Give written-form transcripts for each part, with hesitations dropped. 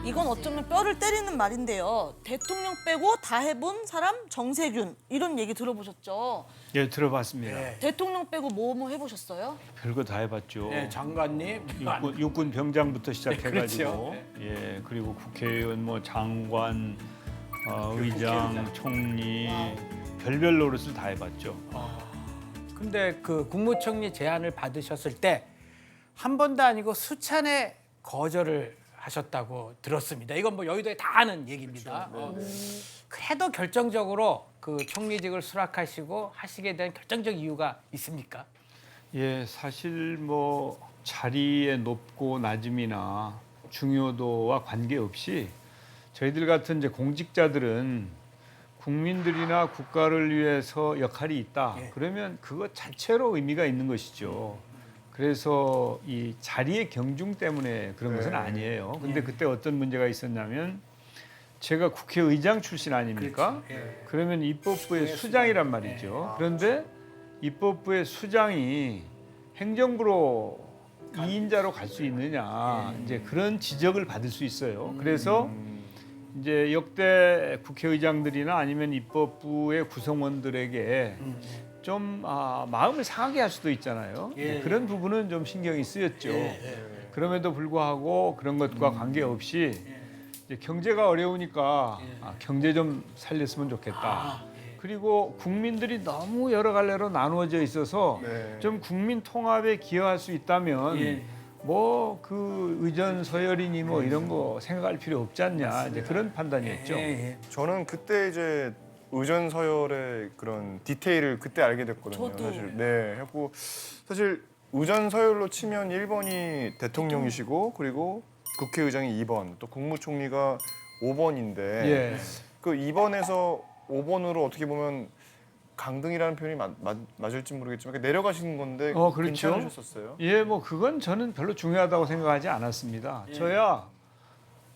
이건 어쩌면 뼈를 때리는 말인데요. 대통령 빼고 다 해본 사람 정세균 이런 얘기 들어보셨죠? 예, 들어봤습니다. 네. 대통령 빼고 뭐 해보셨어요? 별거 다 해봤죠. 네, 장관님. 육군 병장부터 시작해가지고 그렇죠. 예, 그리고 국회의원, 뭐 장관, 의장, 총리 별별 노릇을 다 해봤죠. 근데 그 국무총리 제안을 받으셨을 때 한 번도 아니고 수차례 거절을 하셨다고 들었습니다. 이건 뭐 여의도에 다 아는 얘기입니다. 그래도 결정적으로 그 총리직을 수락하시고 하시게 된 결정적 이유가 있습니까? 예, 사실 뭐 자리의 높고 낮음이나 중요도와 관계없이 저희들 같은 이제 공직자들은 국민들이나 국가를 위해서 역할이 있다. 예. 그러면 그것 자체로 의미가 있는 것이죠. 그래서 이 자리의 경중 때문에 그런 것은 아니에요. 근데 그때 어떤 문제가 있었냐면 제가 국회의장 출신 아닙니까? 그러면 입법부의 수장이란 말이죠. 그런데 입법부의 수장이 행정부로 2인자로 갈 수 있느냐 이제 그런 지적을 받을 수 있어요. 그래서 이제 역대 국회의장들이나 아니면 입법부의 구성원들에게 좀 마음을 상하게 할 수도 있잖아요. 그런 부분은 좀 신경이 쓰였죠. 그럼에도 불구하고 그런 것과 관계없이 이제 경제가 어려우니까 경제 좀 살렸으면 좋겠다. 그리고 국민들이 너무 여러 갈래로 나누어져 있어서 좀 국민 통합에 기여할 수 있다면 뭐 그 의전 서열이니 뭐 이런 거 생각할 필요 없지 않냐 이제 그런 판단이었죠. 저는 그때 이제 의전 서열의 그런 디테일을 그때 알게 됐거든요. 저도. 사실 네, 했고 사실 의전 서열로 치면 1번이 대통령이시고 그리고 국회의장이 2번, 또 국무총리가 5번인데 예. 그 2번에서 5번으로 어떻게 보면 강등이라는 표현이 맞을지 모르겠지만 내려가신 건데 그렇죠. 괜찮으셨었어요? 예, 뭐 그건 저는 별로 중요하다고 생각하지 않았습니다. 저야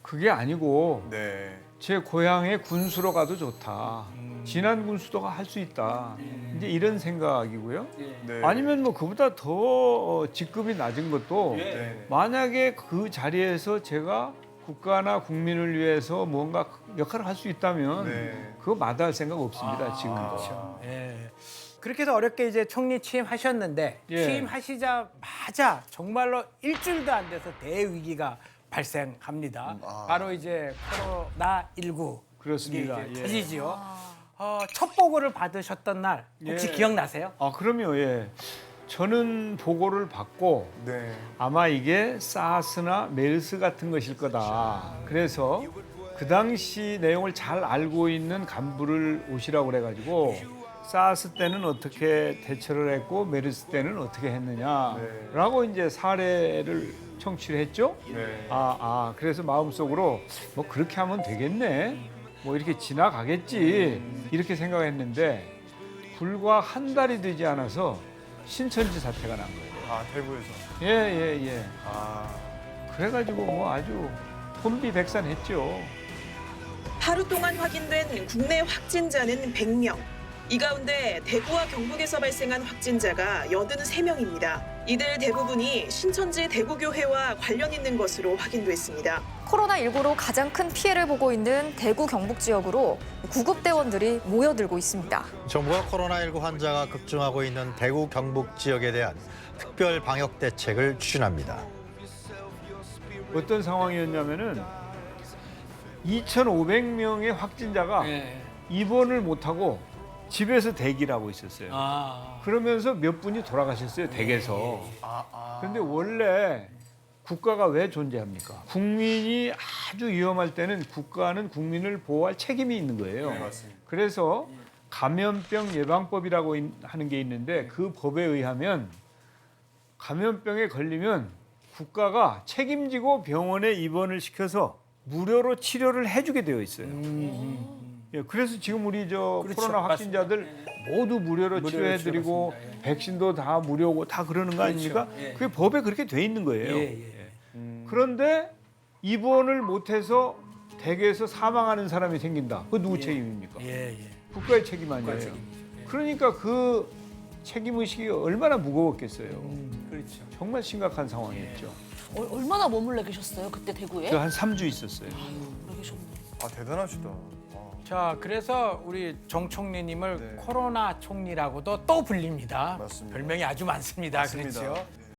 그게 아니고 네. 제 고향에 군수로 가도 좋다. 진안 군수도가 할 수 있다. 이제 이런 생각이고요. 네. 아니면 뭐 그보다 더 직급이 낮은 것도 네. 만약에 그 자리에서 제가 국가나 국민을 위해서 뭔가 역할을 할 수 있다면 네. 그거 마다할 생각 없습니다. 지금도. 예. 그렇게 해서 어렵게 이제 총리 취임하셨는데 예. 취임하시자마자 정말로 일주일도 안 돼서 대위기가 발생합니다. 바로 이제 코로나19 그렇습니다. 이게 이제 예. 터지지요. 첫 보고를 받으셨던 날 혹시 예. 기억나세요? 그럼요. 예. 저는 보고를 받고 네. 아마 이게 사스나 메르스 같은 것일 거다. 그래서 그 당시 내용을 잘 알고 있는 간부를 오시라고 그래가지고 사스 때는 어떻게 대처를 했고 메르스 때는 어떻게 했느냐라고 이제 사례를 청취를 했죠. 네. 그래서 마음속으로 뭐 그렇게 하면 되겠네. 뭐 이렇게 지나가겠지. 이렇게 생각했는데 불과 한 달이 되지 않아서 신천지 사태가 난 거예요. 대구에서. 예. 아. 그래가지고 뭐 아주 혼비백산했죠. 하루 동안 확인된 국내 확진자는 100명. 이 가운데 대구와 경북에서 발생한 확진자가 83명입니다. 이들 대부분이 신천지 대구교회와 관련 있는 것으로 확인됐습니다. 코로나19로 가장 큰 피해를 보고 있는 대구 경북 지역으로 구급대원들이 모여들고 있습니다. 정부가 코로나19 환자가 급증하고 있는 대구 경북 지역에 대한 특별 방역 대책을 추진합니다. 어떤 상황이었냐면은 2,500명의 확진자가 입원을 못하고 집에서 대기를 하고 있었어요. 그러면서 몇 분이 돌아가셨어요, 댁에서. 그런데 원래 국가가 왜 존재합니까? 국민이 아주 위험할 때는 국가는 국민을 보호할 책임이 있는 거예요. 맞습니다. 그래서 감염병 예방법이라고 하는 게 있는데 그 법에 의하면 감염병에 걸리면 국가가 책임지고 병원에 입원을 시켜서 무료로 치료를 해주게 되어 있어요. 예, 그래서 지금 우리 그렇죠. 코로나 확진자들 모두 무료로 치료해드리고 치료받습니다. 백신도 다 무료고 다 그러는 거 아닙니까? 예. 그게 법에 그렇게 돼 있는 거예요. 예. 그런데 입원을 못해서 댁에서 사망하는 사람이 생긴다. 그 누구 책임입니까? 예. 국가의 책임 아니에요. 그러니까 그 책임 의식이 얼마나 무거웠겠어요. 그렇죠. 정말 심각한 상황이었죠. 얼마나 머물러 계셨어요? 그때 대구에? 저 한 3주 있었어요. 오래 계셨네. 아 대단하시다. 자, 그래서 우리 정 총리님을 네. 코로나 총리라고도 또 불립니다. 맞습니다. 별명이 아주 많습니다. 맞습니다. 그렇죠? 네.